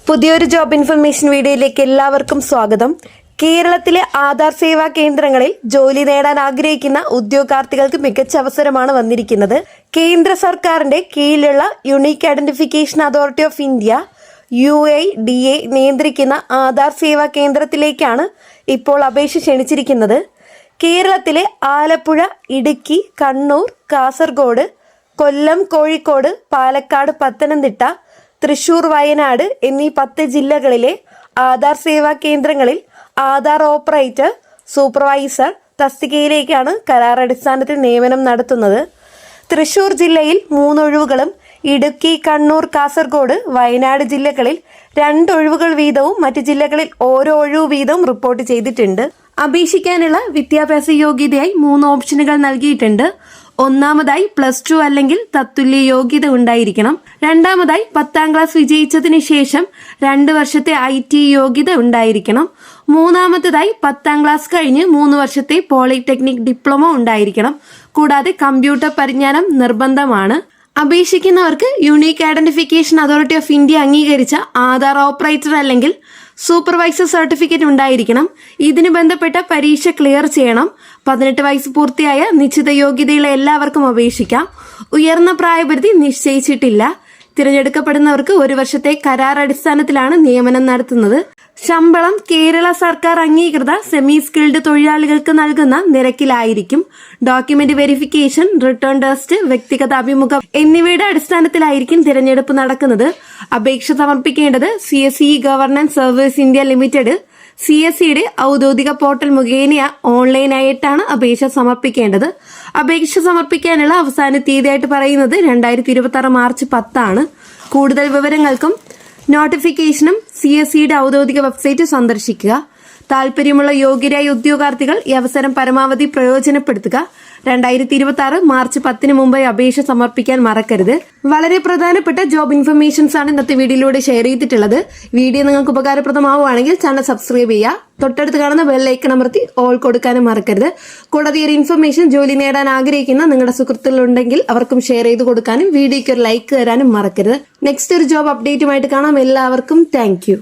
പുതിയൊരു job information വീഡിയോയിലേക്ക് എല്ലാവർക്കും സ്വാഗതം. കേരളത്തിലെ ആധാർ സേവാ കേന്ദ്രങ്ങളിൽ ജോലി നേടാൻ ആഗ്രഹിക്കുന്ന ഉദ്യോഗാർത്ഥികൾക്ക് മികച്ച അവസരമാണ് വന്നിരിക്കുന്നത്. കേന്ദ്ര സർക്കാരിന്റെ കീഴിലുള്ള unique identification authority of India UIDA നിയന്ത്രിക്കുന്ന ആധാർ സേവാ കേന്ദ്രത്തിലേക്കാണ് ഇപ്പോൾ അപേക്ഷ ക്ഷണിച്ചിരിക്കുന്നത്. കേരളത്തിലെ ആലപ്പുഴ, ഇടുക്കി, കണ്ണൂർ, കാസർഗോഡ്, കൊല്ലം, കോഴിക്കോട്, പാലക്കാട്, പത്തനംതിട്ട, തൃശൂർ, വയനാട് എന്നീ 10 ജില്ലകളിലെ ആധാർ സേവാ കേന്ദ്രങ്ങളിൽ ആധാർ ഓപ്പറേറ്റർ, സൂപ്പർവൈസർ തസ്തികയിലേക്കാണ് കരാറടിസ്ഥാനത്തിൽ നിയമനം നടത്തുന്നത്. തൃശൂർ ജില്ലയിൽ 3 ഒഴിവുകളും ഇടുക്കി, കണ്ണൂർ, കാസർഗോഡ്, വയനാട് ജില്ലകളിൽ 2 ഒഴിവുകൾ വീതവും മറ്റ് ജില്ലകളിൽ ഓരോ ഒഴിവ് വീതവും റിപ്പോർട്ട് ചെയ്തിട്ടുണ്ട്. അപേക്ഷിക്കാനുള്ള വിദ്യാഭ്യാസ യോഗ്യതയായി 3 ഓപ്ഷനുകൾ നൽകിയിട്ടുണ്ട്. ഒന്നാമതായി +2 അല്ലെങ്കിൽ തത്തുല്യ യോഗ്യത ഉണ്ടായിരിക്കണം. രണ്ടാമതായി 10ാം ക്ലാസ് വിജയിച്ചതിന് ശേഷം 2 വർഷത്തെ IT യോഗ്യത ഉണ്ടായിരിക്കണം. മൂന്നാമത്തേതായി 10ാം ക്ലാസ് കഴിഞ്ഞ് 3 വർഷത്തെ പോളിടെക്നിക് ഡിപ്ലോമ ഉണ്ടായിരിക്കണം. കൂടാതെ കമ്പ്യൂട്ടർ പരിജ്ഞാനം നിർബന്ധമാണ്. അപേക്ഷിക്കുന്നവർക്ക് unique identification authority of India അംഗീകരിച്ച ആധാർ ഓപ്പറേറ്റർ അല്ലെങ്കിൽ സൂപ്പർവൈസർ സർട്ടിഫിക്കറ്റ് ഉണ്ടായിരിക്കണം. ഇതിന് ബന്ധപ്പെട്ട പരീക്ഷ ക്ലിയർ ചെയ്യണം. 18 വയസ്സ് പൂർത്തിയായ നിശ്ചിത യോഗ്യതയുള്ള എല്ലാവർക്കും അപേക്ഷിക്കാം. ഉയർന്ന പ്രായപരിധി നിശ്ചയിച്ചിട്ടില്ല. തിരഞ്ഞെടുക്കപ്പെടുന്നവർക്ക് 1 വർഷത്തെ കരാർ അടിസ്ഥാനത്തിലാണ് നിയമനം നടത്തുന്നത്. ശമ്പളം കേരള സർക്കാർ അംഗീകൃത സെമി സ്കിൽഡ് തൊഴിലാളികൾക്ക് നൽകുന്ന നിരക്കിലായിരിക്കും. ഡോക്യുമെന്റ് വെരിഫിക്കേഷൻ, റിട്ടേൺ ടെസ്റ്റ്, വ്യക്തിഗത അഭിമുഖം എന്നിവയുടെ അടിസ്ഥാനത്തിലായിരിക്കും തിരഞ്ഞെടുപ്പ് നടക്കുന്നത്. അപേക്ഷ സമർപ്പിക്കേണ്ടത് CSE governance service India limited CSEയുടെ ഔദ്യോഗിക പോർട്ടൽ മുഖേന ഓൺലൈനായിട്ടാണ് അപേക്ഷ സമർപ്പിക്കേണ്ടത്. അപേക്ഷ സമർപ്പിക്കാനുള്ള അവസാന തീയതിയായിട്ട് പറയുന്നത് 2026 മാർച്ച് 10 ആണ്. കൂടുതൽ വിവരങ്ങൾക്കും നോട്ടിഫിക്കേഷനും CSEയുടെ ഔദ്യോഗിക വെബ്സൈറ്റ് സന്ദർശിക്കുക. താല്പര്യമുള്ള യോഗ്യരായ ഉദ്യോഗാർത്ഥികൾ ഈ അവസരം പരമാവധി പ്രയോജനപ്പെടുത്തുക. 2026 മാർച്ച് 10 മുമ്പായി അപേക്ഷ സമർപ്പിക്കാൻ മറക്കരുത്. വളരെ പ്രധാനപ്പെട്ട ജോബ് ഇൻഫർമേഷൻസ് ആണ് ഇന്നത്തെ വീഡിയോയിലൂടെ ഷെയർ ചെയ്തിട്ടുള്ളത്. വീഡിയോ നിങ്ങൾക്ക് ഉപകാരപ്രദമാവുകയാണെങ്കിൽ ചാനൽ സബ്സ്ക്രൈബ് ചെയ്യുക. തൊട്ടടുത്ത് കാണുന്ന ബെല്ലൈക്കൺ അമർത്തി ഓൾ കൊടുക്കാനും മറക്കരുത്. കൂടാതെ ഈ ഒരു ഇൻഫർമേഷൻ ജോലി നേടാൻ ആഗ്രഹിക്കുന്ന നിങ്ങളുടെ സുഹൃത്തുക്കളുണ്ടെങ്കിൽ അവർക്കും ഷെയർ ചെയ്ത് കൊടുക്കാനും വീഡിയോയ്ക്ക് ഒരു ലൈക്ക് തരാനും മറക്കരുത്. നെക്സ്റ്റ് ഒരു ജോബ് അപ്ഡേറ്റുമായിട്ട് കാണാം. എല്ലാവർക്കും താങ്ക്